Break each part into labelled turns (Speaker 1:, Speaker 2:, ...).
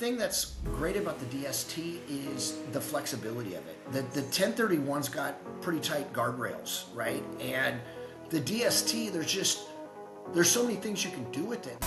Speaker 1: thing that's great about the DST is the flexibility of it. The 1031's got pretty tight guardrails, right? And the DST, there's so many things you can do with it.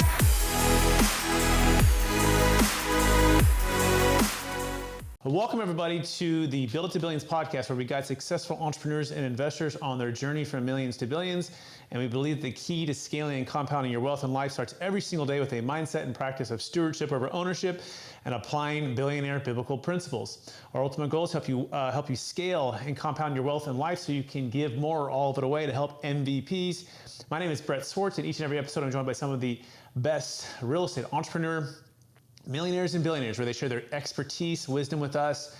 Speaker 2: Welcome everybody to the Build It to Billions podcast, where we guide successful entrepreneurs and investors on their journey from millions to billions. And we believe the key to scaling and compounding your wealth and life starts every single day with a mindset and practice of stewardship over ownership and applying billionaire biblical principles. Our ultimate goal is to help you scale and compound your wealth and life so you can give more or all of it away to help MVPs. My name is Brett Swarts, and each and every episode I'm joined by some of the best real estate entrepreneur millionaires and billionaires, where they share their expertise, wisdom with us,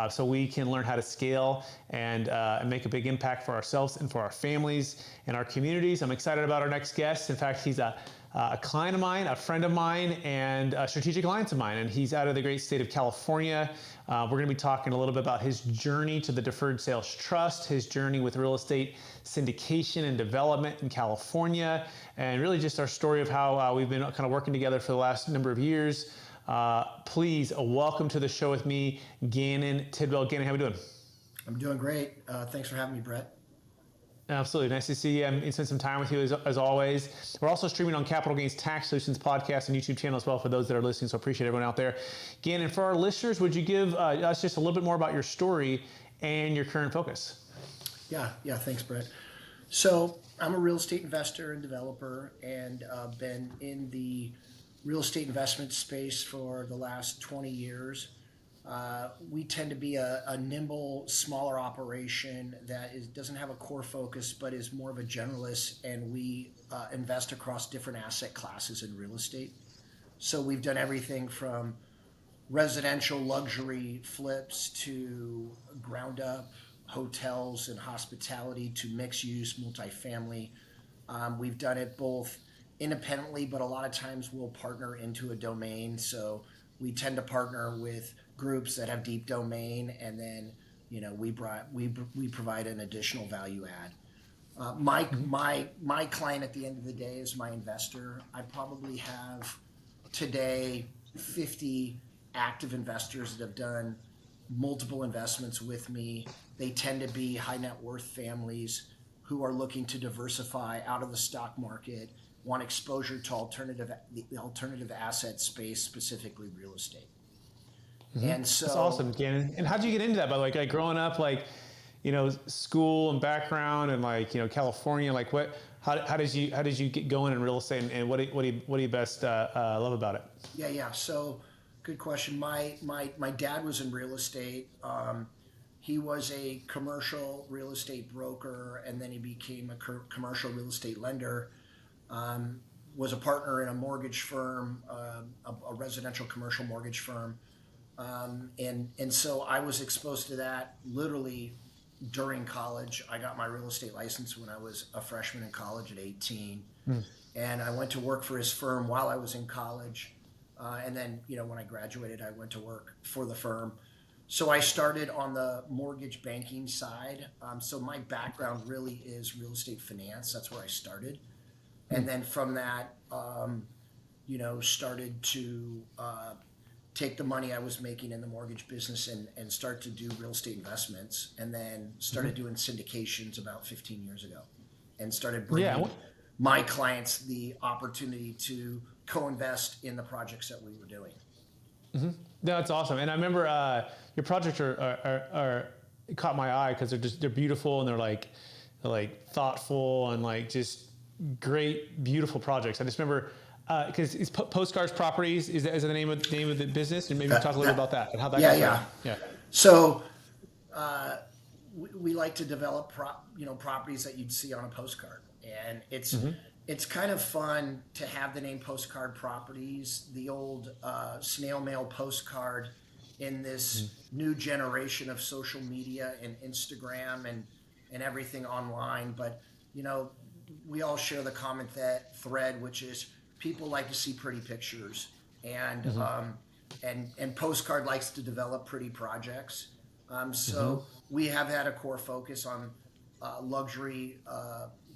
Speaker 2: so we can learn how to scale and make a big impact for ourselves and for our families and our communities. I'm excited about our next guest. In fact, he's a client of mine, a friend of mine, and a strategic alliance of mine, and he's out of the great state of California. We're going to be talking a little bit about his journey to the Deferred Sales Trust, his journey with real estate syndication and development in California, and really just our story of how we've been kind of working together for the last number of years. Please welcome to the show with me, Gannon Tidwell. Gannon, how are we doing?
Speaker 1: I'm doing great. Thanks for having me, Brett.
Speaker 2: Absolutely. Nice to see you and spend some time with you as always. We're also streaming on capitalgainstaxsolutions podcast and YouTube channel as well for those that are listening, so appreciate everyone out there. Gannon, for our listeners, would you give us just a little bit more about your story and your current focus?
Speaker 1: Yeah, thanks, Brett. So I'm a real estate investor and developer, and been in the real estate investment space for the last 20 years. We tend to be a nimble, smaller operation that doesn't have a core focus, but is more of a generalist, and we invest across different asset classes in real estate. So we've done everything from residential luxury flips to ground up hotels and hospitality to mixed use multifamily. We've done it both independently, but a lot of times we'll partner into a domain. So we tend to partner with groups that have deep domain, and then we provide an additional value add. My client at the end of the day is my investor. I probably have today 50 active investors that have done multiple investments with me. They tend to be high net worth families who are looking to diversify out of the stock market, want exposure to the alternative asset space, specifically real estate. Mm-hmm. And so
Speaker 2: that's awesome, Gannon. And how did you get into that? By the way, like growing up, school and background, and California, how did you get going in real estate, and what do you best love about it?
Speaker 1: Yeah. So good question. My dad was in real estate. He was a commercial real estate broker, and then he became a commercial real estate lender. Was a partner in a mortgage firm, a residential commercial mortgage firm. And so I was exposed to that literally during college. I got my real estate license when I was a freshman in college at 18. And I went to work for his firm while I was in college. And then, when I graduated, I went to work for the firm. So I started on the mortgage banking side. So my background really is real estate finance. That's where I started. And then from that, started to take the money I was making in the mortgage business and start to do real estate investments, and then started doing syndications about 15 years ago, and started bringing my clients the opportunity to co-invest in the projects that we were doing.
Speaker 2: Mm-hmm. That's awesome. And I remember your projects are caught my eye because they're beautiful, and they're thoughtful, and just great, beautiful projects. I just remember because it's Postcards Properties is the name of the business, and maybe talk a little bit about that and how that goes.
Speaker 1: Yeah. So we like to develop properties that you'd see on a postcard, and it's kind of fun to have the name Postcard Properties, the old snail mail postcard in this new generation of social media and Instagram and everything online. But we all share the common thread, which is people like to see pretty pictures, and Postcard likes to develop pretty projects. So we have had a core focus on luxury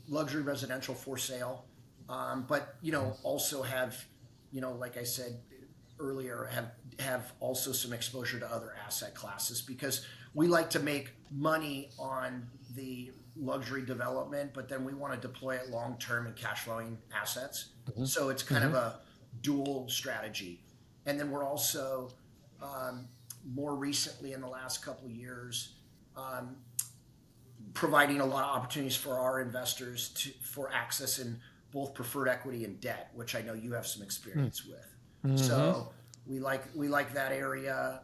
Speaker 1: residential for sale, but also have, like I said earlier, have have also some exposure to other asset classes because we like to make money on the luxury development, but then we want to deploy it long term in cash flowing assets. So it's kind of a dual strategy. And then we're also more recently in the last couple of years providing a lot of opportunities for our investors for access in both preferred equity and debt, which I know you have some experience with. So we like that area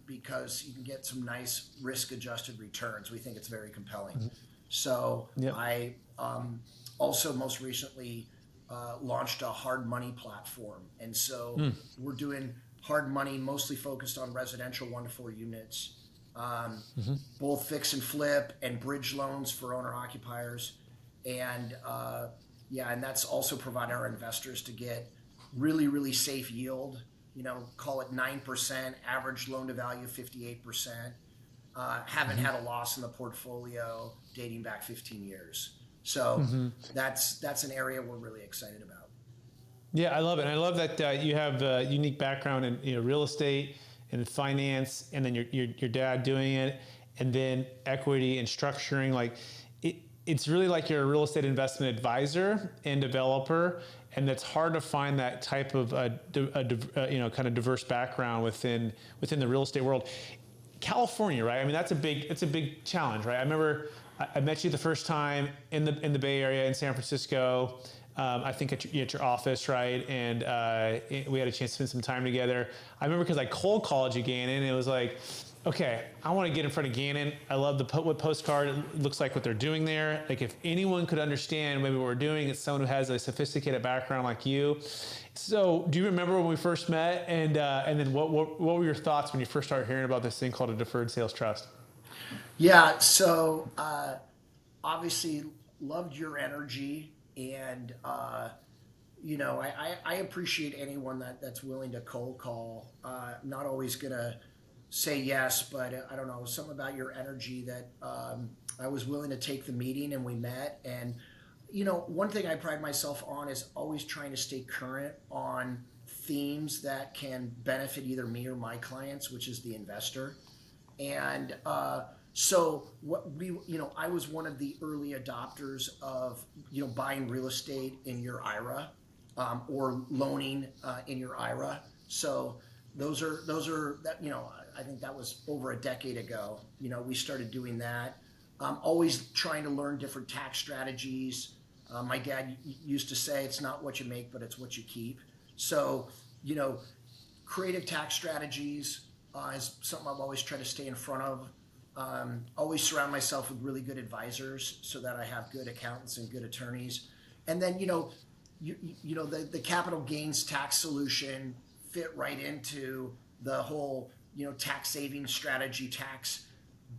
Speaker 1: because you can get some nice risk-adjusted returns. We think it's very compelling. So I also most recently launched a hard money platform, and so we're doing hard money mostly focused on residential 1 to 4 units, both fix and flip and bridge loans for owner occupiers, and and that's also providing our investors to get really safe yield. Call it 9%, average loan to value 58%. Haven't had a loss in the portfolio dating back 15 years. So that's an area we're really excited about.
Speaker 2: Yeah, I love it. And I love that you have a unique background in real estate and finance, and then your dad doing it, and then equity and structuring. Like it's really like you're a real estate investment advisor and developer, and it's hard to find that type of kind of diverse background within the real estate world. California, right? I mean, it's a big challenge, right? I remember I met you the first time in the Bay Area in San Francisco. I think at your office, right? And we had a chance to spend some time together. I remember because I cold called you, Gannon, and it was like, okay, I want to get in front of Gannon. I love what postcard it looks like, what they're doing there. Like if anyone could understand maybe what we're doing, it's someone who has a sophisticated background like you. So do you remember when we first met, and then what were your thoughts when you first started hearing about this thing called a deferred sales trust?
Speaker 1: Yeah, so obviously loved your energy, and I appreciate anyone that's willing to cold call. Not always gonna say yes, but I don't know, something about your energy that I was willing to take the meeting, and we met. And one thing I pride myself on is always trying to stay current on themes that can benefit either me or my clients, which is the investor. And so I was one of the early adopters of buying real estate in your IRA or loaning in your IRA. So those are that I think that was over a decade ago. We started doing that. Always trying to learn different tax strategies. My dad used to say, it's not what you make, but it's what you keep. So, creative tax strategies is something I've always tried to stay in front of. Always surround myself with really good advisors so that I have good accountants and good attorneys. And then, the capital gains tax solution fit right into the whole, tax saving strategy,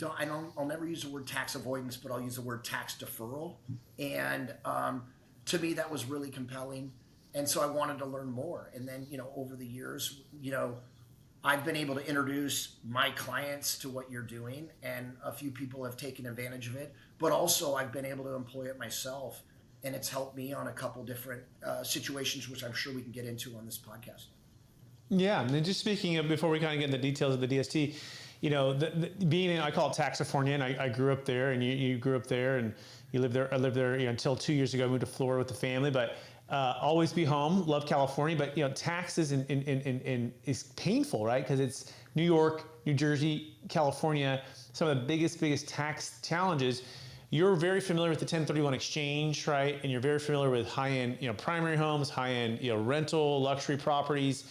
Speaker 1: I'll never use the word tax avoidance, but I'll use the word tax deferral. And to me, that was really compelling. And so I wanted to learn more. And then, over the years, I've been able to introduce my clients to what you're doing, and a few people have taken advantage of it. But also, I've been able to employ it myself, and it's helped me on a couple different situations, which I'm sure we can get into on this podcast.
Speaker 2: Yeah, and then just speaking of, before we kind of get into the details of the DST, being in, I call it Tax-California, and I grew up there, and you grew up there, and you lived there. I lived there until 2 years ago. I moved to Florida with the family, but always be home. Love California, but taxes is painful, right? Because it's New York, New Jersey, California, some of the biggest tax challenges. You're very familiar with the 1031 exchange, right? And you're very familiar with high-end, primary homes, high-end, rental, luxury properties.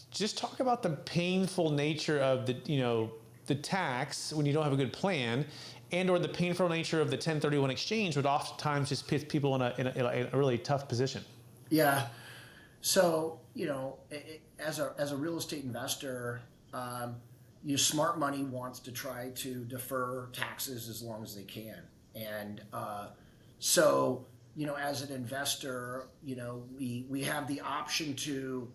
Speaker 2: Just talk about the painful nature of the tax when you don't have a good plan, or the painful nature of the 1031 exchange would oftentimes just put people in a really tough position.
Speaker 1: Yeah. So, as a real estate investor, smart money wants to try to defer taxes as long as they can. And so, as an investor, we have the option to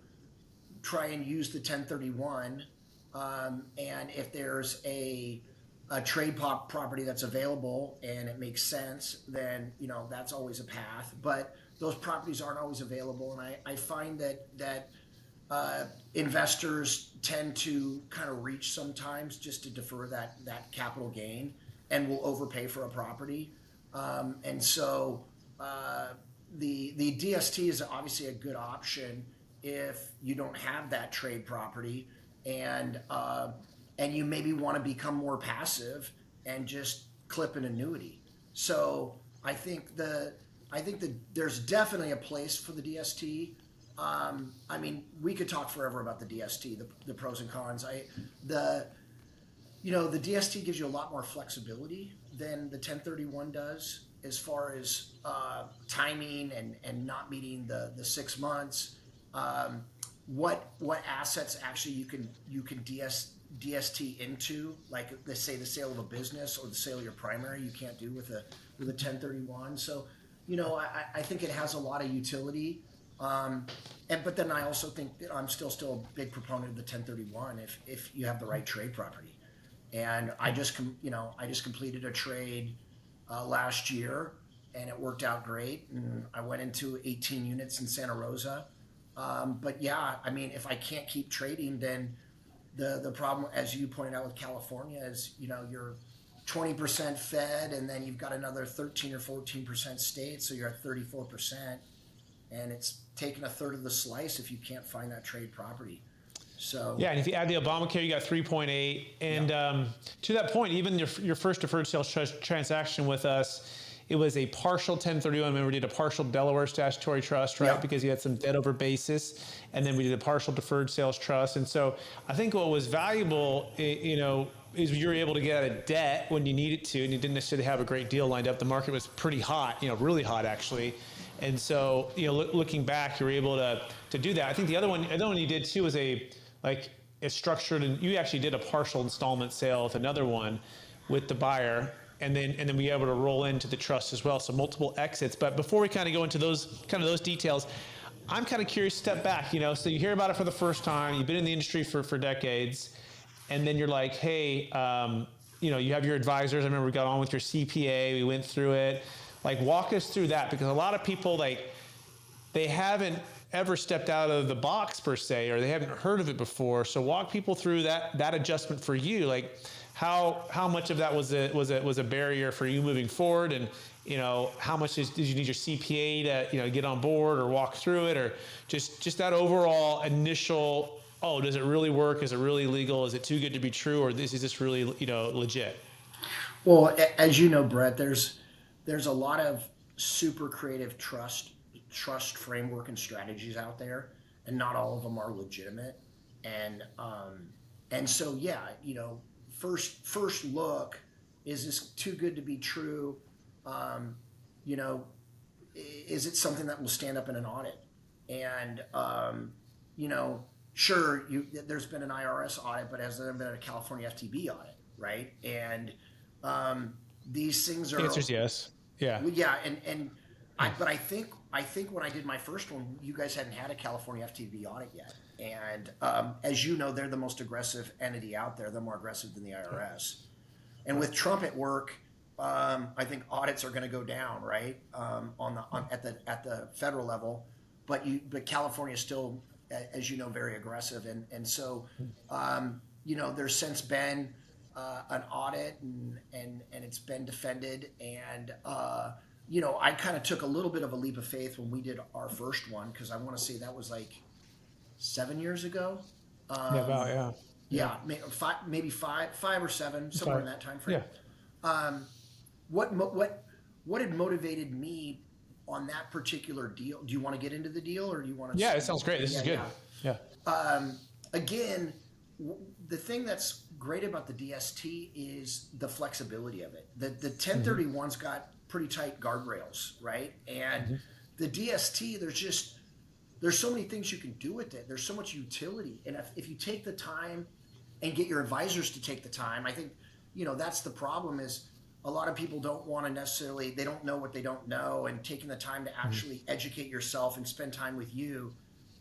Speaker 1: try and use the 1031. And if there's a trade property that's available and it makes sense, then, that's always a path. But those properties aren't always available. And I find that investors tend to kind of reach sometimes just to defer that capital gain, and will overpay for a property. And so the DST is obviously a good option if you don't have that trade property, and you maybe want to become more passive and just clip an annuity. So I think that there's definitely a place for the DST. I mean, we could talk forever about the DST, the pros and cons. The the DST gives you a lot more flexibility than the 1031 does, as far as timing and not meeting the 6 months. What assets actually you can DST into, like let's say the sale of a business or the sale of your primary, you can't do with a 1031. So I think it has a lot of utility. But then I also think that I'm still a big proponent of the 1031 if you have the right trade property. And I just completed a trade last year, and it worked out great. And I went into 18 units in Santa Rosa. But yeah, I mean, if I can't keep trading, then the problem, as you pointed out with California, is you're 20% Fed, and then you've got another 13 or 14% state, so you're at 34%, and it's taking a third of the slice if you can't find that trade property. So
Speaker 2: yeah, and if you add the Obamacare, you got 3.8. And to that point, even your first deferred sales transaction with us, it was a partial 1031. Remember, we did a partial Delaware statutory trust, right?
Speaker 1: Yeah.
Speaker 2: Because you had some debt over basis, and then we did a partial deferred sales trust. And so I think what was valuable, is you were able to get out of debt when you needed to, and you didn't necessarily have a great deal lined up. The market was pretty hot, really hot actually. And so, looking back, you were able to do that. I think the other one you did too was a structured, and you actually did a partial installment sale with another one with the buyer, and then we were able to roll into the trust as well. So multiple exits. But before we kind of go into those details, I'm kind of curious, step back, so you hear about it for the first time, you've been in the industry for decades, and then you're like, hey, you have your advisors. I remember we got on with your CPA, we went through it. Like, walk us through that, because a lot of people, they haven't ever stepped out of the box per se, or they haven't heard of it before. So walk people through that adjustment for you. Like, how much of that was a barrier for you moving forward, and how much did you need your CPA to get on board or walk through it, or just that overall initial, oh, does it really work? Is it really legal? Is it too good to be true? Or is this really legit?
Speaker 1: Well, as you know, Brett, there's a lot of super creative trust framework and strategies out there, and not all of them are legitimate. And so yeah, first look, is this too good to be true? Is it something that will stand up in an audit? And sure, there's been an IRS audit, but has there been a California FTB audit, right? And these things are.
Speaker 2: The answer is yes. Yeah.
Speaker 1: Well, yeah, but I think when I did my first one, you guys hadn't had a California FTB audit yet, and as you know, they're the most aggressive entity out there. They're more aggressive than the IRS, and with Trump at work, I think audits are going to go down, right? At the federal level, but California is still, as you know, very aggressive, and so there's since been an audit, and it's been defended, and I kind of took a little bit of a leap of faith when we did our first one, because I want to say that was like 7 years ago. Yeah, maybe five or seven, somewhere in that time frame.
Speaker 2: Yeah.
Speaker 1: What had motivated me on that particular deal? Do you want to get into the deal, or do you want to?
Speaker 2: Yeah, it sounds great. This is good. Yeah.
Speaker 1: Again, the thing that's great about the DST is the flexibility of it. The 1031's got pretty tight guardrails, right? And the DST, there's so many things you can do with it. There's so much utility, and if you take the time and get your advisors to take the time, I think that's the problem. Is a lot of people don't want to necessarily, they don't know what they don't know, and taking the time to actually educate yourself and spend time with you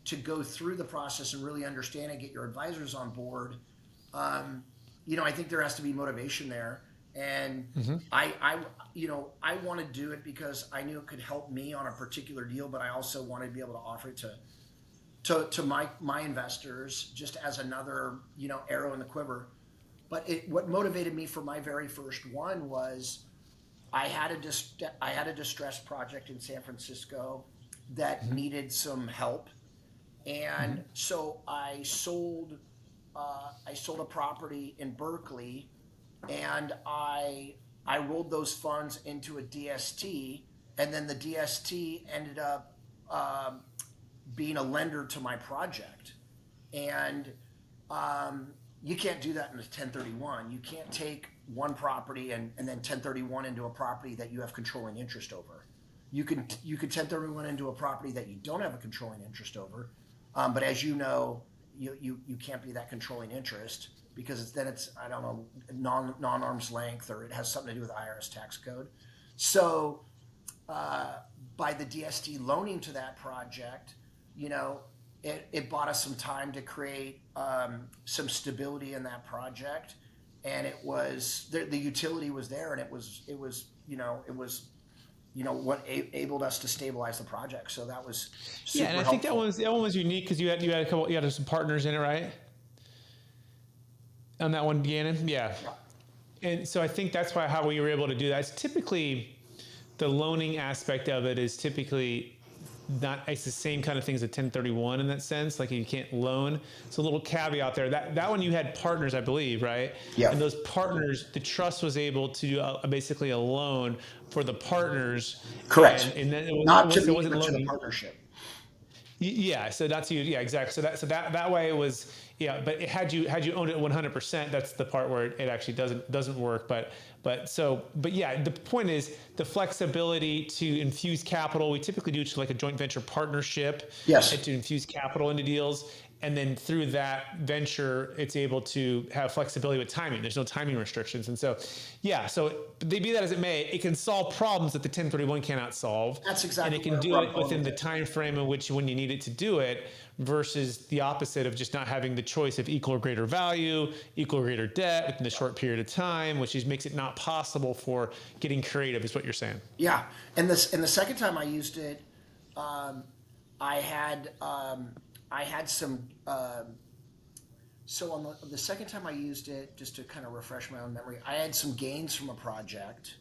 Speaker 1: to go through the process and really understand and get your advisors on board. I think there has to be motivation there, and I want to do it because I knew it could help me on a particular deal, but I also wanted to be able to offer it to my investors, just as another, arrow in the quiver. But what motivated me for my very first one was I had a distressed project in San Francisco that needed some help, and so I sold a property in Berkeley, and I rolled those funds into a DST, and then the DST ended up being a lender to my project. And you can't do that in a 1031. You can't take one property and then 1031 into a property that you have controlling interest over. You can 1031 into a property that you don't have a controlling interest over, but as you know, you can't be that controlling interest because it's I don't know, non arm's length, or it has something to do with IRS tax code. So by the DST loaning to that project, it bought us some time to create some stability in that project, and it was the utility was there, and it was what enabled us to stabilize the project. So that was super
Speaker 2: Yeah, and I
Speaker 1: helpful.
Speaker 2: think that one was unique because you had some partners in it, right? On that one, Gannon, yeah. And so I think that's how we were able to do that. It's typically the loaning aspect of it is typically it's the same kind of thing as a 1031 in that sense. Like you can't loan. So a little caveat there. That one you had partners, I believe, right?
Speaker 1: Yeah.
Speaker 2: And those partners, the trust was able to do basically a loan for the partners.
Speaker 1: Correct.
Speaker 2: And then
Speaker 1: Not to
Speaker 2: it
Speaker 1: me,
Speaker 2: wasn't
Speaker 1: but to the
Speaker 2: loaning.
Speaker 1: Partnership.
Speaker 2: Yeah, so that's you. Yeah, exactly. So that way it was, yeah. But had you owned it 100%, that's the part where it actually doesn't work. But yeah, the point is the flexibility to infuse capital. We typically do like a joint venture partnership.
Speaker 1: Yes.
Speaker 2: To infuse capital into deals. And then through that venture, it's able to have flexibility with timing. There's no timing restrictions. And so, yeah, so they be that as it may, it can solve problems that the 1031 cannot solve.
Speaker 1: That's exactly.
Speaker 2: And it can do it within the time frame in which when you need it to do it, versus the opposite of just not having the choice of equal or greater value, equal or greater debt within a short period of time, which makes it not possible for getting creative, is what you're saying.
Speaker 1: Yeah, and the second time I used it, I had some. So on the second time I used it, just to kind of refresh my own memory, I had some gains from a project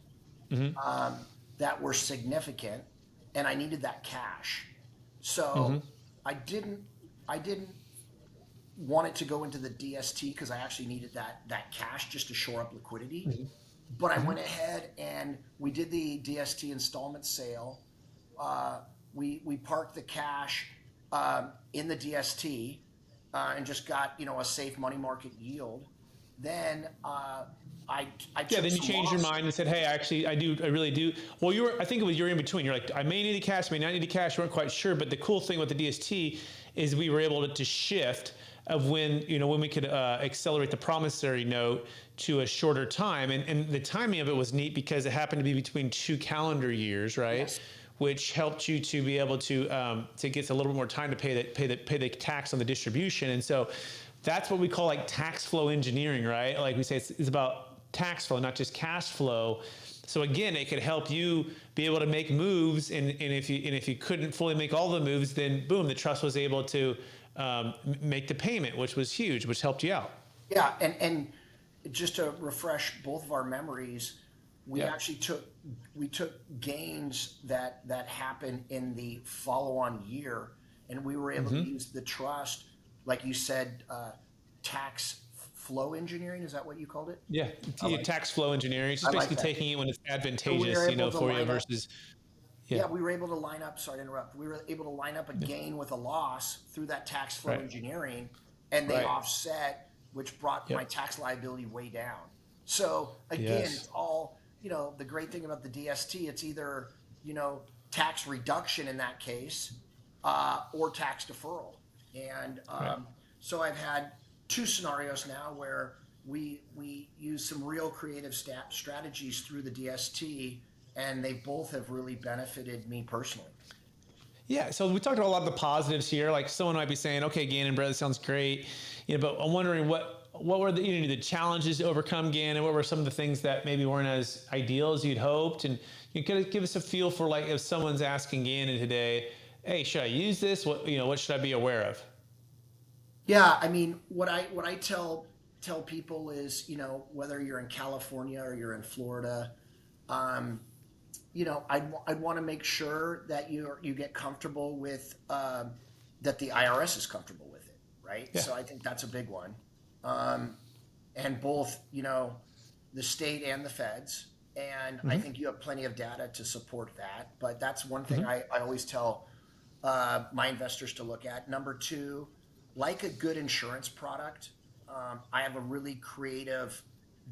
Speaker 1: that were significant, and I needed that cash. So I didn't want it to go into the DST because I actually needed that cash just to shore up liquidity. But I went ahead and we did the DST installment sale. We parked the cash in the DST and just got a safe money market yield. Then I took
Speaker 2: then you changed your mind and said, hey, actually, I really do. Well, I think you're in between. You're like, I may need the cash, may not need the cash. You weren't quite sure. But the cool thing with the DST is we were able to shift of when we could accelerate the promissory note to a shorter time. And the timing of it was neat because it happened to be between 2 calendar years, right?
Speaker 1: Yes.
Speaker 2: Which helped you to be able to get a little bit more time to pay the tax on the distribution. And so that's what we call like tax flow engineering, right? Like we say, it's about tax flow, not just cash flow. So again, it could help you be able to make moves, and if you couldn't fully make all the moves, then boom, the trust was able to make the payment, which was huge, which helped you out.
Speaker 1: Yeah, and just to refresh both of our memories, we actually took gains that happened in the follow-on year, and we were able to use the trust, like you said, tax flow engineering. Is that what you called it?
Speaker 2: Yeah, tax flow engineering. It's just basically taking it when it's advantageous, for you versus.
Speaker 1: Yeah, we were able to line up. Sorry to interrupt. We were able to line up a gain with a loss through that tax flow engineering, and they offset, which brought my tax liability way down. So again, it's all the great thing about the DST. It's either tax reduction in that case, or tax deferral. And so I've had 2 scenarios now where we use some real creative strategies through the DST, and they both have really benefited me personally.
Speaker 2: Yeah, so we talked about a lot of the positives here. Like someone might be saying, "Okay, Gannon, brother, that sounds great," but I'm wondering what were the challenges to overcome, Gannon? What were some of the things that maybe weren't as ideal as you'd hoped? And you could give us a feel for, like, if someone's asking Gannon today, hey, should I use this? What should I be aware of?
Speaker 1: Yeah, I mean, what I tell people is, whether you're in California or you're in Florida, um, I'd want to make sure that you get comfortable with that the IRS is comfortable with it, right?
Speaker 2: Yeah.
Speaker 1: So I think that's a big one, um, and both, the state and the feds. And I think you have plenty of data to support that. But that's one thing I always tell my investors to look at. Number two, like a good insurance product, I have a really creative,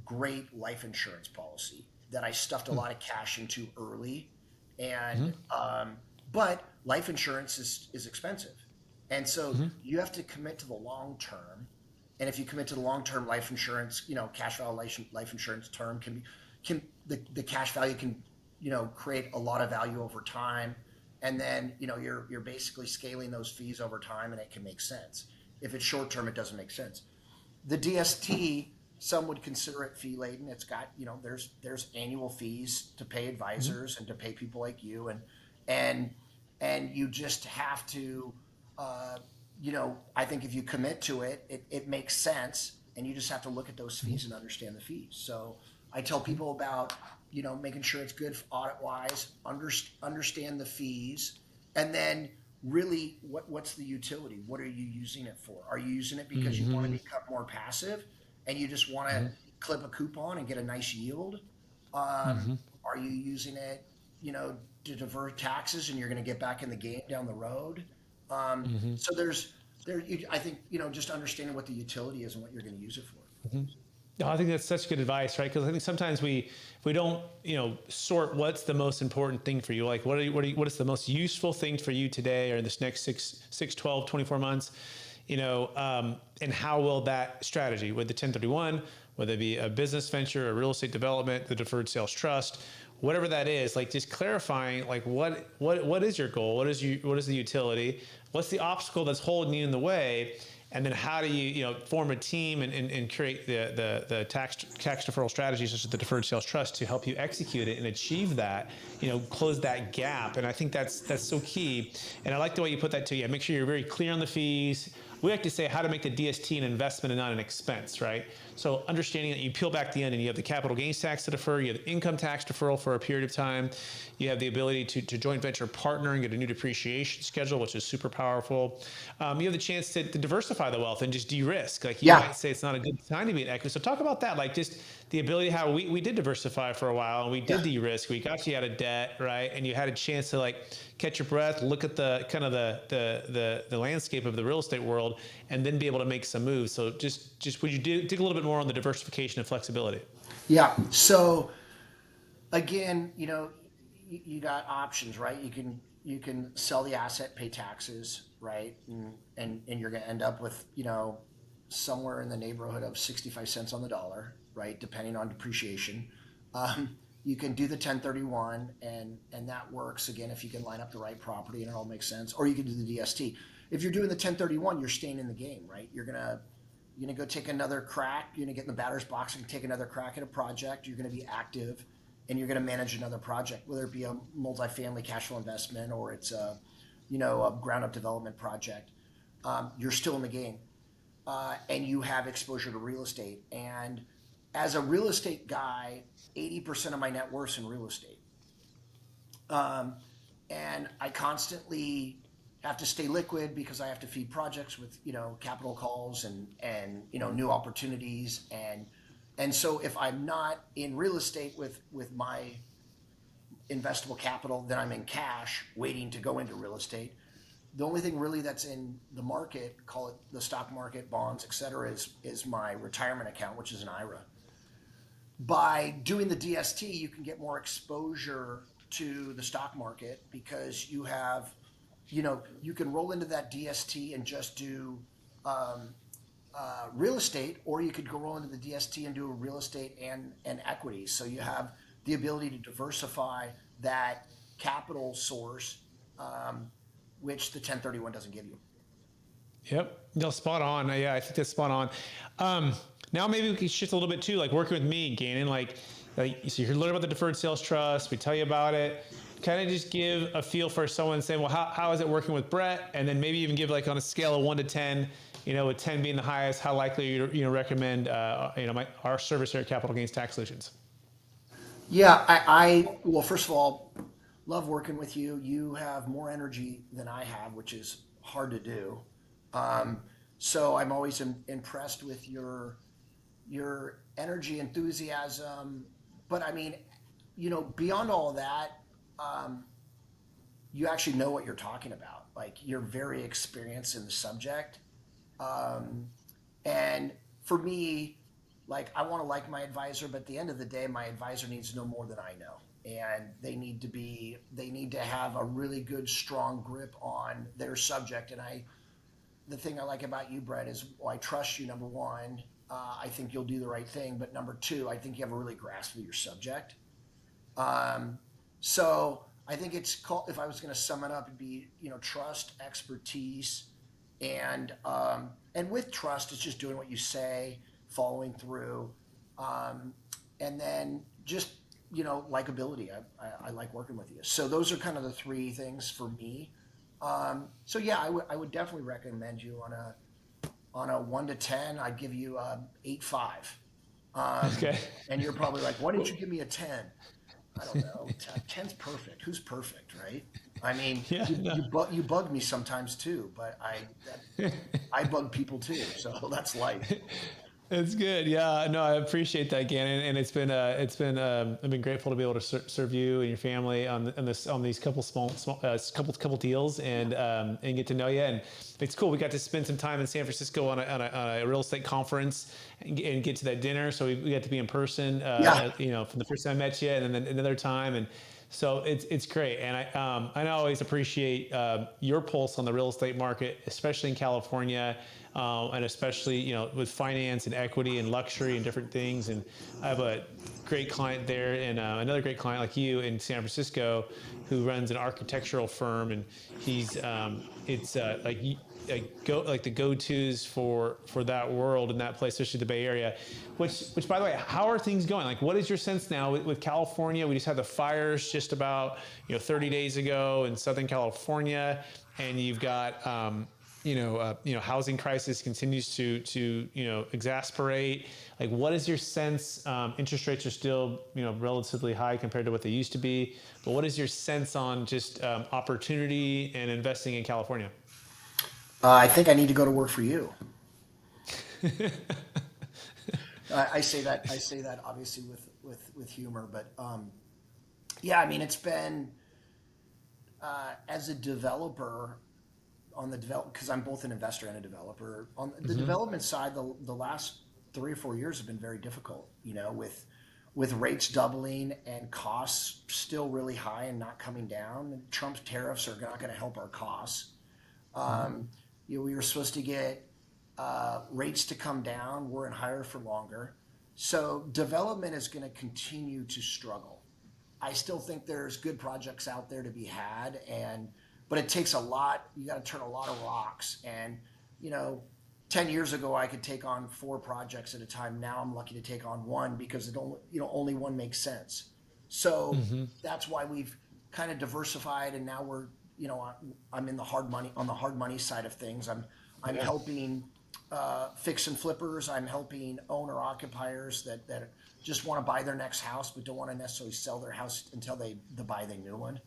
Speaker 1: great life insurance policy that I stuffed a lot of cash into early. And but life insurance is expensive. And so you have to commit to the long term. And if you commit to the long term life insurance, cash value life insurance term the cash value can, create a lot of value over time. And then, you're basically scaling those fees over time and it can make sense. If it's short term, it doesn't make sense. The DST, some would consider it fee laden. It's got, there's annual fees to pay advisors and to pay people like you, and and you just have to, uh, I think if you commit to it, it makes sense, and you just have to look at those fees and understand the fees. So I tell people about, making sure it's good audit wise, understand the fees, and then really what's the utility? What are you using it for? Are you using it because you want to become more passive and you just want to clip a coupon and get a nice yield? Are you using it, to divert taxes and you're going to get back in the game down the road? So I think, just understanding what the utility is and what you're going to use it for.
Speaker 2: No, I think that's such good advice, right? Because I think sometimes we don't, sort what's the most important thing for you. Like what is the most useful thing for you today or in this next 6, 12, 24 months, and how will that strategy with the 1031, whether it be a business venture, a real estate development, the deferred sales trust, whatever that is, like just clarifying, like what is your goal? What is the utility? What's the obstacle that's holding you in the way? And then how do you, form a team and create the tax deferral strategies such as the deferred sales trust to help you execute it and achieve that, close that gap. And I think that's so key. And I like the way you put that too. Yeah, make sure you're very clear on the fees. We like to say how to make the DST an investment and not an expense, right? So understanding that you peel back the onion, you have the capital gains tax to defer, you have the income tax deferral for a period of time, you have the ability to joint venture partner and get a new depreciation schedule, which is super powerful. You have the chance to diversify the wealth and just de-risk. Like you might say it's not a good time to be an equity. So talk about that, like just the ability how we did diversify for a while and we did de-risk. We got you out of debt, right? And you had a chance to like catch your breath, look at the kind of the landscape of the real estate world, and then be able to make some moves. So just would you dig a little bit more on the diversification and flexibility?
Speaker 1: Yeah. So again, you got options, right? You can sell the asset, pay taxes, right? And you're going to end up with, somewhere in the neighborhood of 65 cents on the dollar, right? Depending on depreciation. You can do the 1031 and that works again if you can line up the right property and it all makes sense. Or you can do the DST. If you're doing the 1031, you're staying in the game, right? You're gonna go take another crack. You're gonna get in the batter's box and take another crack at a project. You're gonna be active, and you're gonna manage another project, whether it be a multifamily cash flow investment or it's a ground up development project. You're still in the game, and you have exposure to real estate. And as a real estate guy, 80% of my net worth's in real estate. And I constantly have to stay liquid because I have to feed projects with, capital calls and new opportunities. And so if I'm not in real estate with my investable capital, then I'm in cash waiting to go into real estate. The only thing really that's in the market, call it the stock market, bonds, et cetera, is my retirement account, which is an IRA. By doing the DST, you can get more exposure to the stock market because you have, you can roll into that DST and just do real estate, or you could go roll into the DST and do real estate and equities. So you have the ability to diversify that capital source, which the 1031 doesn't give you.
Speaker 2: Yep. No, spot on. Yeah, I think that's spot on. Now maybe we can shift a little bit too, like working with me, Gannon, so you learn about the deferred sales trust. We tell you about it. kind of just give a feel for someone saying, well, how is it working with Brett? And then maybe even give like on a scale of 1 to 10, with 10 being the highest, how likely you recommend our service here at Capital Gains Tax Solutions.
Speaker 1: Yeah, well, first of all, love working with you. You have more energy than I have, which is hard to do. Um, so I'm always impressed with your energy, enthusiasm. But I mean, beyond all of that, um, you actually know what you're talking about. Like you're very experienced in the subject. Um, and for me, like I want to like my advisor, but at the end of the day, my advisor needs to know more than I know. And they need to have a really good, strong grip on their subject. And the thing I like about you, Brett, is well, I trust you. Number one, I think you'll do the right thing. But number two, I think you have a really grasp of your subject. Um, so I think it's called, if I was going to sum it up, it'd be, trust, expertise, and with trust, it's just doing what you say, following through, um, and then just, likability. I like working with you. So those are kind of the three things for me. So yeah, I would definitely recommend you on a 1 to 10. I'd give you a 8.5.
Speaker 2: Okay.
Speaker 1: And you're probably like, why didn't you give me a 10? I don't know. 10's perfect. Who's perfect, right? I mean,
Speaker 2: Yeah. No.
Speaker 1: you bug me sometimes too, but I bug people too, so that's life.
Speaker 2: It's good. Yeah, no, I appreciate that, Gannon, and I've been grateful to be able to serve you and your family on these couple small couple deals and get to know you. And it's cool. We got to spend some time in San Francisco on a real estate conference and get to that dinner. So we got to be in person.
Speaker 1: Yeah.
Speaker 2: From the first time I met you, and then another time and. So it's great, and I always appreciate your pulse on the real estate market, especially in California, and especially with finance and equity and luxury and different things. And I have a great client there, and another great client like you in San Francisco, who runs an architectural firm, and he's it's like the go-tos for that world in that place, especially the Bay Area. Which by the way, how are things going? Like, what is your sense now with California? We just had the fires just about 30 days ago in Southern California, and you've got housing crisis continues to exasperate. Like, what is your sense? Interest rates are still relatively high compared to what they used to be, but what is your sense on just opportunity and investing in California?
Speaker 1: I think I need to go to work for you. I say that obviously with humor, but yeah, I mean it's been as a developer on the develop because I'm both an investor and a developer on the
Speaker 2: Mm-hmm.
Speaker 1: development side. The last 3 or 4 years have been very difficult. With rates doubling and costs still really high and not coming down. Trump's tariffs are not going to help our costs. Um, we were supposed to get rates to come down. We're in higher for longer. So development is going to continue to struggle. I still think there's good projects out there to be had, but it takes a lot. You got to turn a lot of rocks. And you know, 10 years ago I could take on 4 projects at a time. Now I'm lucky to take on one because only one makes sense. So
Speaker 2: Mm-hmm.
Speaker 1: that's why we've kind of diversified, and now I'm in the hard money on the hard money side of things. I'm
Speaker 2: Yeah.
Speaker 1: helping fix and flippers. I'm helping owner occupiers that just want to buy their next house but don't want to necessarily sell their house until they buy the new one.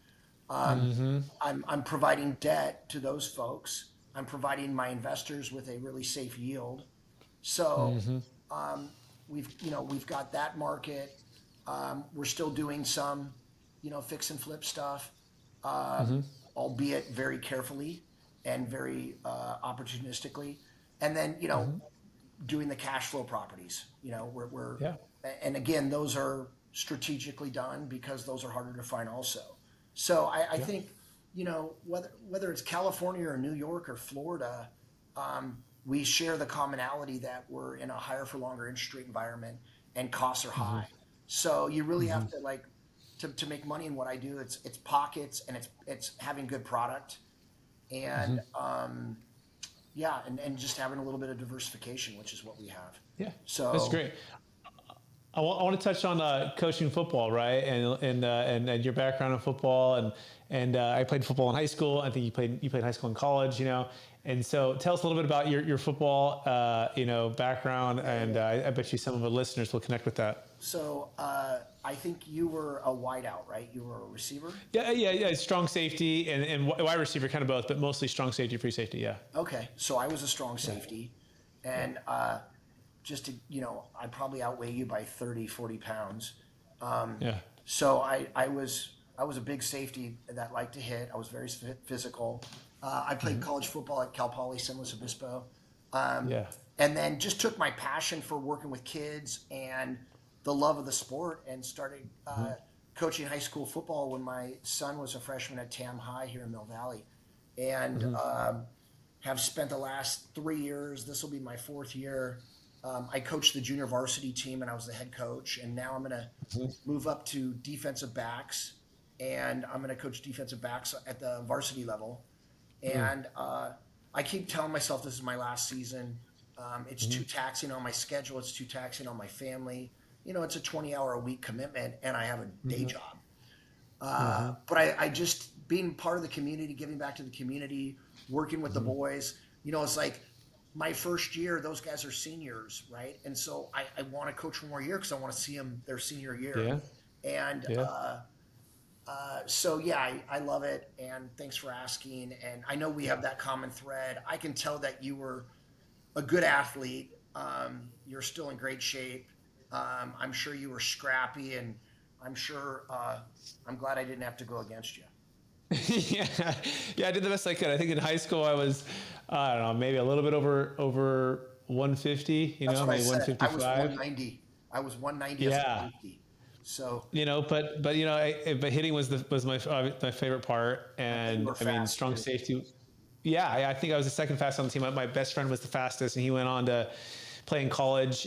Speaker 1: Um,
Speaker 2: Mm-hmm.
Speaker 1: I'm providing debt to those folks. I'm providing my investors with a really safe yield. So
Speaker 2: Mm-hmm.
Speaker 1: um, we've got that market. We're still doing some fix and flip stuff, um,
Speaker 2: Mm-hmm.
Speaker 1: albeit very carefully and very opportunistically. And then
Speaker 2: Mm-hmm.
Speaker 1: doing the cash flow properties.
Speaker 2: Yeah.
Speaker 1: And again, those are strategically done because those are harder to find also. So I
Speaker 2: Yeah.
Speaker 1: think whether it's California or New York or Florida, we share the commonality that we're in a higher for longer interest rate environment and costs are
Speaker 2: Mm-hmm.
Speaker 1: high. So you really
Speaker 2: Mm-hmm.
Speaker 1: have to to make money in what I do. It's pockets and it's having good product
Speaker 2: Mm-hmm.
Speaker 1: and yeah, and just having a little bit of diversification, which is what we have.
Speaker 2: Yeah. That's
Speaker 1: So
Speaker 2: great. I want to touch on coaching football, right? And your background in football, and I played football in high school. I think you played high school and college, And so tell us a little bit about your football, background, and I bet you some of the listeners will connect with that.
Speaker 1: So I think you were a wideout, right? You were a receiver?
Speaker 2: Yeah. Strong safety and wide receiver, kind of both, but mostly strong safety, free safety. Yeah.
Speaker 1: Okay, so I was a strong safety. And just to, I probably outweigh you by 30, 40 pounds.
Speaker 2: Yeah.
Speaker 1: So I was a big safety that liked to hit. I was very physical. I played college football at Cal Poly San Luis Obispo.
Speaker 2: Yeah.
Speaker 1: And then just took my passion for working with kids and the love of the sport and started coaching high school football when my son was a freshman at Tam High here in Mill Valley. And have spent the last 3 years, this will be my fourth year. I coached the junior varsity team and I was the head coach. And now I'm going to move up to defensive backs, and I'm going to coach defensive backs at the varsity level. And I keep telling myself this is my last season. It's too taxing on my schedule. It's too taxing on my family. It's a 20-hour-a-week commitment, and I have a day job. But I just, being part of the community, giving back to the community, working with the boys, it's like my first year, those guys are seniors, right? And so I want to coach one more year because I want to see them their senior year.
Speaker 2: Yeah.
Speaker 1: And so, yeah, I love it. And thanks for asking. And I know we have that common thread. I can tell that you were a good athlete. You're still in great shape. I'm sure you were scrappy, and I'm sure I'm glad I didn't have to go against you.
Speaker 2: yeah, I did the best I could. I think in high school I was, I don't know, maybe a little bit over 150.
Speaker 1: That's what I
Speaker 2: Maybe
Speaker 1: said.
Speaker 2: 155.
Speaker 1: I was 190. I was 190 as a
Speaker 2: Yeah.
Speaker 1: safety. So
Speaker 2: but hitting was my favorite part, and
Speaker 1: you were fast,
Speaker 2: strong
Speaker 1: too.
Speaker 2: safety. Yeah, I think I was the second fastest on the team. My best friend was the fastest, and he went on to play in college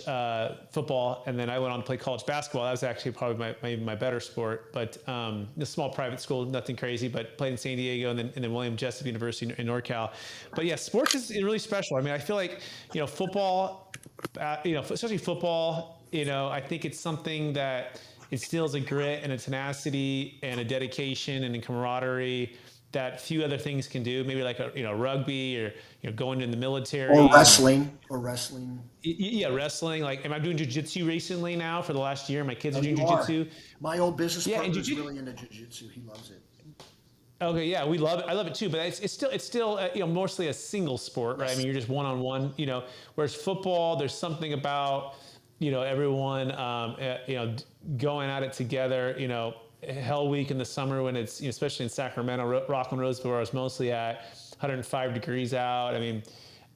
Speaker 2: football, and then I went on to play college basketball. That was actually probably my better sport. But a small private school, nothing crazy, but played in San Diego and then William Jessup University in NorCal. But yeah, sports is really special. I feel like football, especially football. I think it's something that instills a grit and a tenacity and a dedication and a camaraderie that few other things can do. Maybe like rugby or going in the military
Speaker 1: Or wrestling.
Speaker 2: Yeah, wrestling. Like, am I doing jujitsu recently now for the last year? My kids are doing
Speaker 1: You are.
Speaker 2: jujitsu.
Speaker 1: My old business
Speaker 2: Yeah,
Speaker 1: partner
Speaker 2: and
Speaker 1: is really into jiu-jitsu. He loves it.
Speaker 2: Okay, yeah, we love it. I love it too, but it's still mostly a single sport, right?
Speaker 1: Yes.
Speaker 2: You're just one on one. Whereas football, there's something about everyone going at it together. Hell Week in the summer when it's especially in Sacramento, Rockland Roseville, where I was mostly at, 105 degrees out.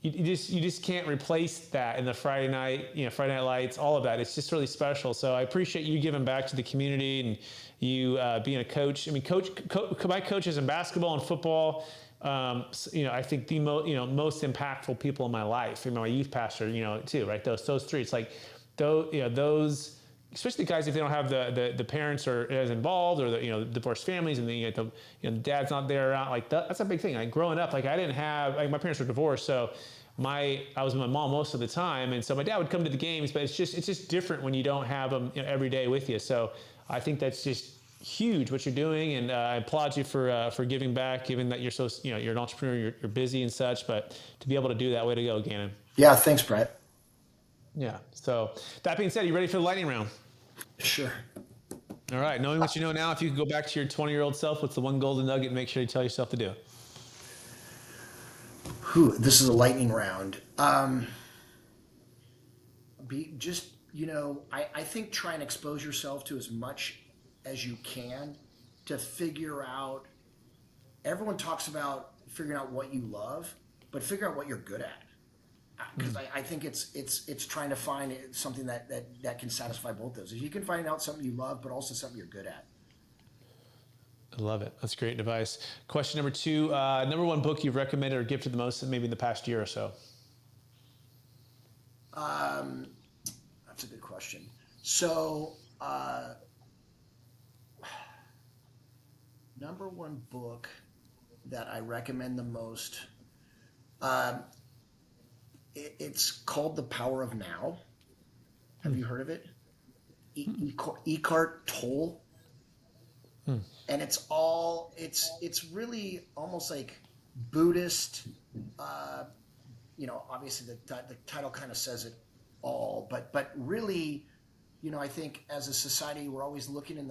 Speaker 2: You just can't replace that in the Friday night lights, all of that. It's just really special. So I appreciate you giving back to the community and you being a coach. My coaches in basketball and football, I think the most impactful people in my life. My youth pastor, too, right? Those three. It's like those. Especially the guys, if they don't have the parents or as involved, or the divorced families, and the dad's not there around, like that's a big thing. Like growing up, like I didn't have, my parents were divorced, so I was with my mom most of the time, and so my dad would come to the games, but it's just different when you don't have them every day with you. So I think that's just huge what you're doing, and I applaud you for giving back, given that you're so you're an entrepreneur, you're busy and such, but to be able to do that, way to go, Gannon.
Speaker 1: Yeah, thanks, Brett.
Speaker 2: Yeah. So that being said, are you ready for the lightning round?
Speaker 1: Sure.
Speaker 2: All right. Knowing what you know now, if you could go back to your 20-year-old self, what's the one golden nugget and make sure you tell yourself to do?
Speaker 1: This is a lightning round. I think try and expose yourself to as much as you can to figure out. Everyone talks about figuring out what you love, but figure out what you're good at. Because I think it's trying to find something that can satisfy both those. If you can find out something you love, but also something you're good at.
Speaker 2: I love it. That's great advice. Question number 2, number 1 book you've recommended or gifted the most, maybe in the past year or so.
Speaker 1: That's a good question. So, number 1 book that I recommend the most. It's called The Power of Now. Have you heard of it? Eckhart Tolle, and it's really almost like Buddhist. Uh, Obviously the title kind of says it all, but really, I think as a society we're always looking in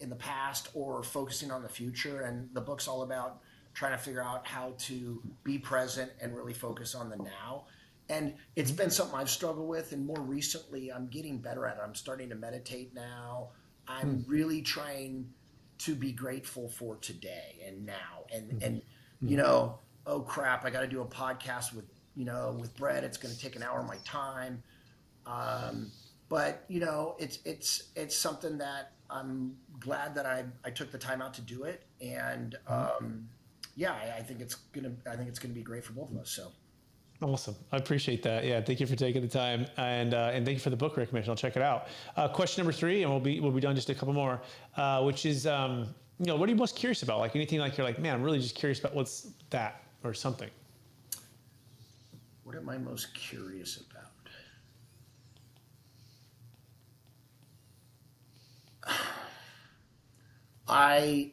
Speaker 1: the past or focusing on the future, and the book's all about trying to figure out how to be present and really focus on the now. And it's been something I've struggled with, and more recently I'm getting better at it. I'm starting to meditate now. I'm really trying to be grateful for today and now. And oh crap, I got to do a podcast with Brett. It's going to take an hour of my time. But it's something that I'm glad that I took the time out to do it. And yeah, I think it's gonna be great for both of us. So.
Speaker 2: Awesome. I appreciate that. Yeah. Thank you for taking the time, and thank you for the book recommendation. I'll check it out. Question number 3, and we'll be done just a couple more, which is, what are you most curious about? Like anything like you're like, man, I'm really just curious about what's that or something.
Speaker 1: What am I most curious about? I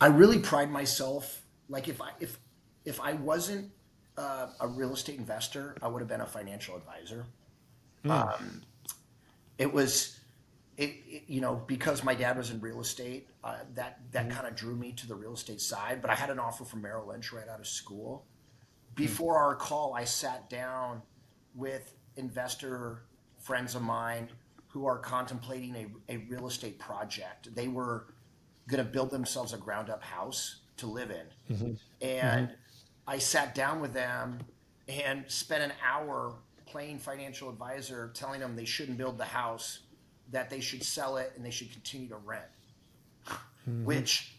Speaker 1: really pride myself. Like if I wasn't a real estate investor, I would have been a financial advisor. Um, it was because my dad was in real estate, that kind of drew me to the real estate side. But I had an offer from Merrill Lynch right out of school. Before our call, I sat down with investor friends of mine who are contemplating a real estate project. They were going to build themselves a ground up house to live in. And I sat down with them and spent an hour playing financial advisor, telling them they shouldn't build the house, that they should sell it and they should continue to rent, which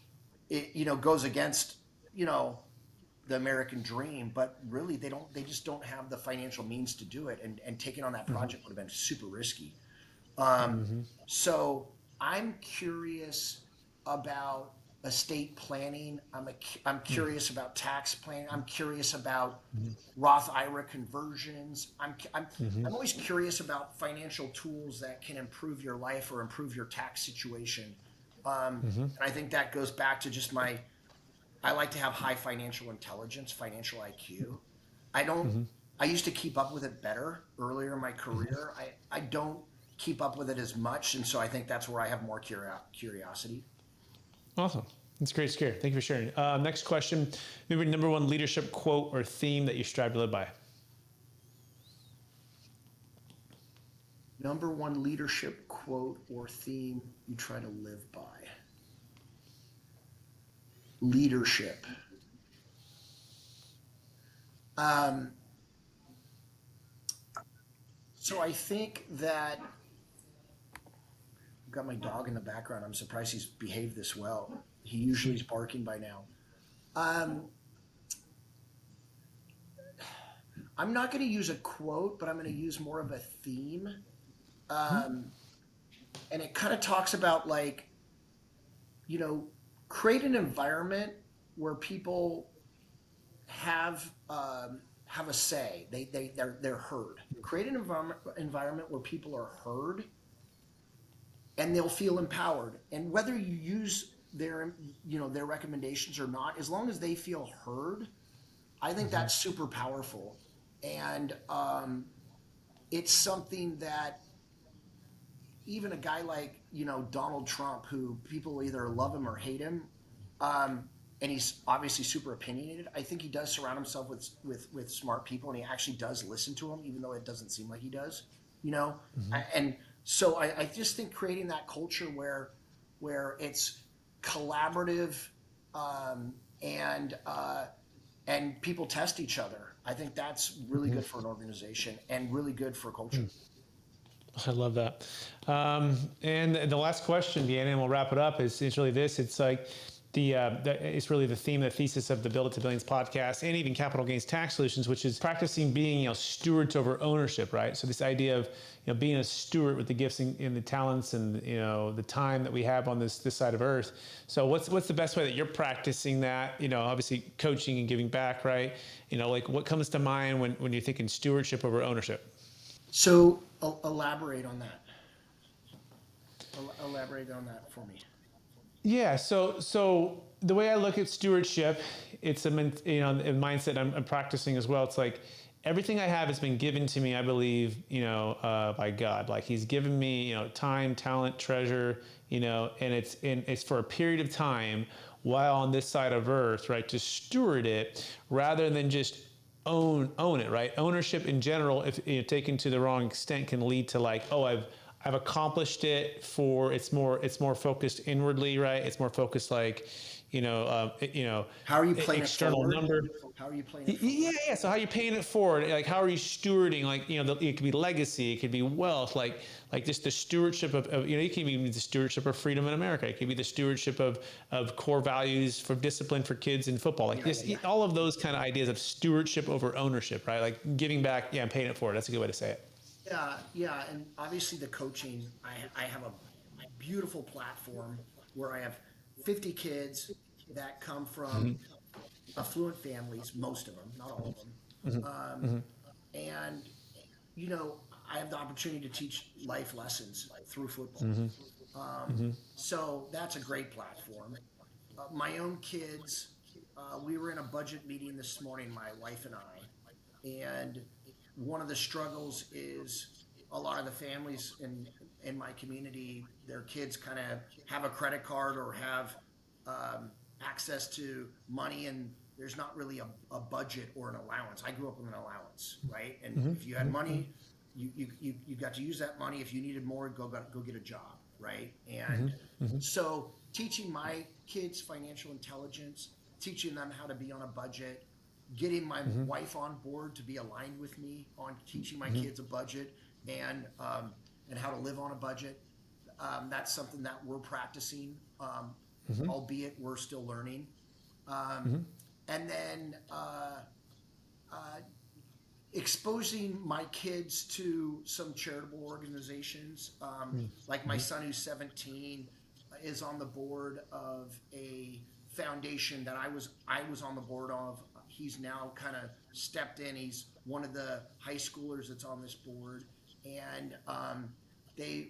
Speaker 1: goes against the American dream. But really they just don't have the financial means to do it, and taking on that project would have been super risky. So I'm curious about estate planning. I'm curious about tax planning. I'm curious about Roth IRA conversions. I'm always curious about financial tools that can improve your life or improve your tax situation. And I think that goes back to just I like to have high financial intelligence, financial IQ. I used to keep up with it better earlier in my career. I don't keep up with it as much. And so I think that's where I have more curiosity.
Speaker 2: Awesome. That's great, Scare. Thank you for sharing. Next question. Maybe number 1 leadership quote or theme that you strive to live by.
Speaker 1: Number 1 leadership quote or theme you try to live by. Leadership. So I think that I've got my dog in the background. I'm surprised he's behaved this well. He usually is barking by now. I'm not going to use a quote, but I'm going to use more of a theme. And it kind of talks about create an environment where people have a say. They're heard. Create an environment where people are heard, and they'll feel empowered. And whether you use their recommendations or not, as long as they feel heard, I think that's super powerful. And it's something that even a guy like Donald Trump, who people either love him or hate him, and he's obviously super opinionated, I think he does surround himself with smart people, and he actually does listen to them, even though it doesn't seem like he does. And so I just think creating that culture where it's collaborative, and people test each other. I think that's really good for an organization and really good for culture.
Speaker 2: I love that. And the last question, Gannon, and we'll wrap it up, is really this. It's like it's really the theme, the thesis of the Build It to Billions podcast, and even Capital Gains Tax Solutions, which is practicing being stewards over ownership, right? So this idea of being a steward with the gifts and the talents and the time that we have on this side of Earth. So what's the best way that you're practicing that? Obviously coaching and giving back, right? Like what comes to mind when you're thinking stewardship over ownership?
Speaker 1: So elaborate on that. Elaborate on that for me.
Speaker 2: Yeah. So the way I look at stewardship, it's a mindset I'm practicing as well. It's like everything I have has been given to me. I believe, by God. Like He's given me, time, talent, treasure, and it's for a period of time while on this side of Earth, right? To steward it rather than just own it, right? Ownership in general, if taken to the wrong extent, can lead to like, oh, I've accomplished it. For it's more focused inwardly, right? It's more focused like,
Speaker 1: How are you playing it
Speaker 2: external
Speaker 1: forward?
Speaker 2: number.
Speaker 1: How are you playing it
Speaker 2: Yeah,
Speaker 1: forward?
Speaker 2: yeah. So how are you paying it forward? Like how are you stewarding? Like it could be legacy, it could be wealth, like just the stewardship of it can be the stewardship of freedom in America. It could be the stewardship of core values for discipline for kids in football. Like
Speaker 1: Yeah, yeah,
Speaker 2: this,
Speaker 1: yeah.
Speaker 2: all of those kind of ideas of stewardship over ownership, right? Like giving back, yeah, and paying it forward. That's a good way to say it.
Speaker 1: Yeah, yeah, and obviously the coaching, I have a beautiful platform where I have 50 kids that come from affluent families, most of them, not all of them. And, you know, I have the opportunity to teach life lessons through football. So that's a great platform. My own kids, we were in a budget meeting this morning, my wife and I, and one of the struggles is a lot of the families in my community, their kids kind of have a credit card or have access to money, and there's not really a budget or an allowance. I grew up with an allowance, right? And if you had money, you got to use that money. If you needed more, go get a job, right? And so teaching my kids financial intelligence, teaching them how to be on a budget, getting my wife on board to be aligned with me on teaching my kids a budget and how to live on a budget. That's something that we're practicing, albeit we're still learning. And then exposing my kids to some charitable organizations. Like my son, who's 17, is on the board of a foundation that I was on the board of. He's now kind of stepped in. He's one of the high schoolers that's on this board, and they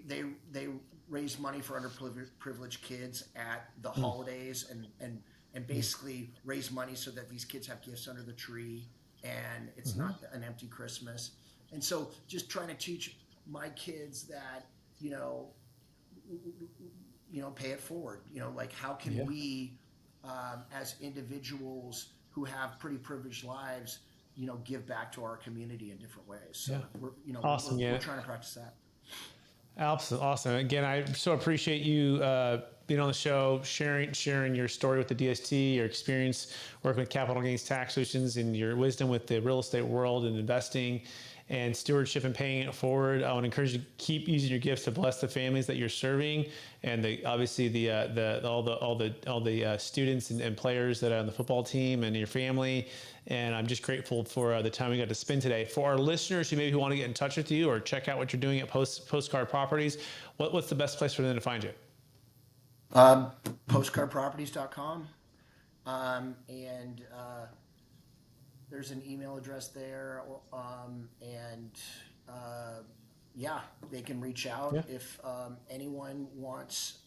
Speaker 1: raise money for underprivileged kids at the holidays and basically raise money so that these kids have gifts under the tree and it's not an empty Christmas. And so just trying to teach my kids that, pay it forward, like how can
Speaker 2: Yeah.
Speaker 1: we, as individuals who have pretty privileged lives, give back to our community in different ways. So
Speaker 2: Yeah.
Speaker 1: we're,
Speaker 2: Awesome.
Speaker 1: we're
Speaker 2: Yeah.
Speaker 1: trying to practice that.
Speaker 2: Absolutely awesome. Again, I so appreciate you being on the show, sharing your story with the DST, your experience working with capital gains tax solutions, and your wisdom with the real estate world and investing and stewardship and paying it forward. I want to encourage you to keep using your gifts to bless the families that you're serving, and obviously all the students and players that are on the football team and your family. And I'm just grateful for the time we got to spend today. For our listeners who maybe want to get in touch with you or check out what you're doing at Postcard Properties, what's the best place for them to find you?
Speaker 1: Postcardproperties.com. And there's an email address there. And yeah, they can reach out
Speaker 2: Yeah.
Speaker 1: if anyone wants.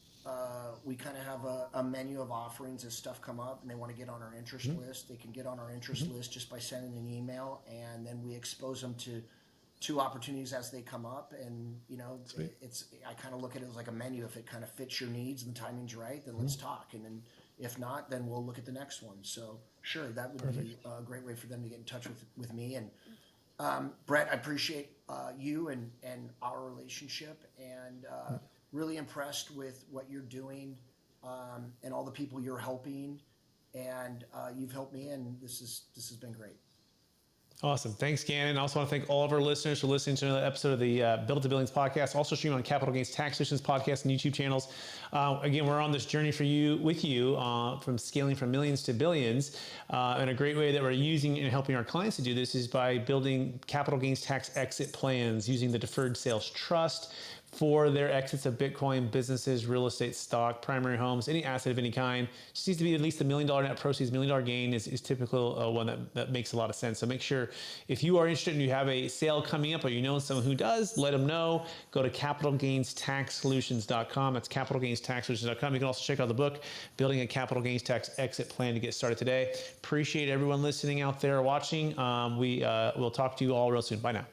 Speaker 1: We kind of have a menu of offerings as stuff come up and they want to get on our interest list. They can get on our interest list just by sending an email, and then we expose them to opportunities as they come up. And
Speaker 2: Sweet.
Speaker 1: I kind of look at it as like a menu. If it kind of fits your needs and the timing's right, then let's talk. And then if not, then we'll look at the next one. So sure, that would be a great way for them to get in touch with me. And Brett, I appreciate you and our relationship, and really impressed with what you're doing and all the people you're helping. And you've helped me, and this has been great.
Speaker 2: Awesome. Thanks, Gannon. I also want to thank all of our listeners for listening to another episode of the Build to Billions podcast, also streaming on Capital Gains Tax Solutions podcast and YouTube channels. Again, we're on this journey with you from scaling from millions to billions. And a great way that we're using and helping our clients to do this is by building capital gains tax exit plans using the deferred sales trust for their exits of Bitcoin, businesses, real estate, stock, primary homes, any asset of any kind. Just needs to be at least $1 million net proceeds. $1 million gain is typical one that makes a lot of sense. So make sure if you are interested and you have a sale coming up or you know someone who does, let them know. Go to capitalgainstaxsolutions.com. That's capitalgainstaxsolutions.com. You can also check out the book, Building a Capital Gains Tax Exit Plan, to get started today. Appreciate everyone listening out there watching. We'll talk to you all real soon. Bye now.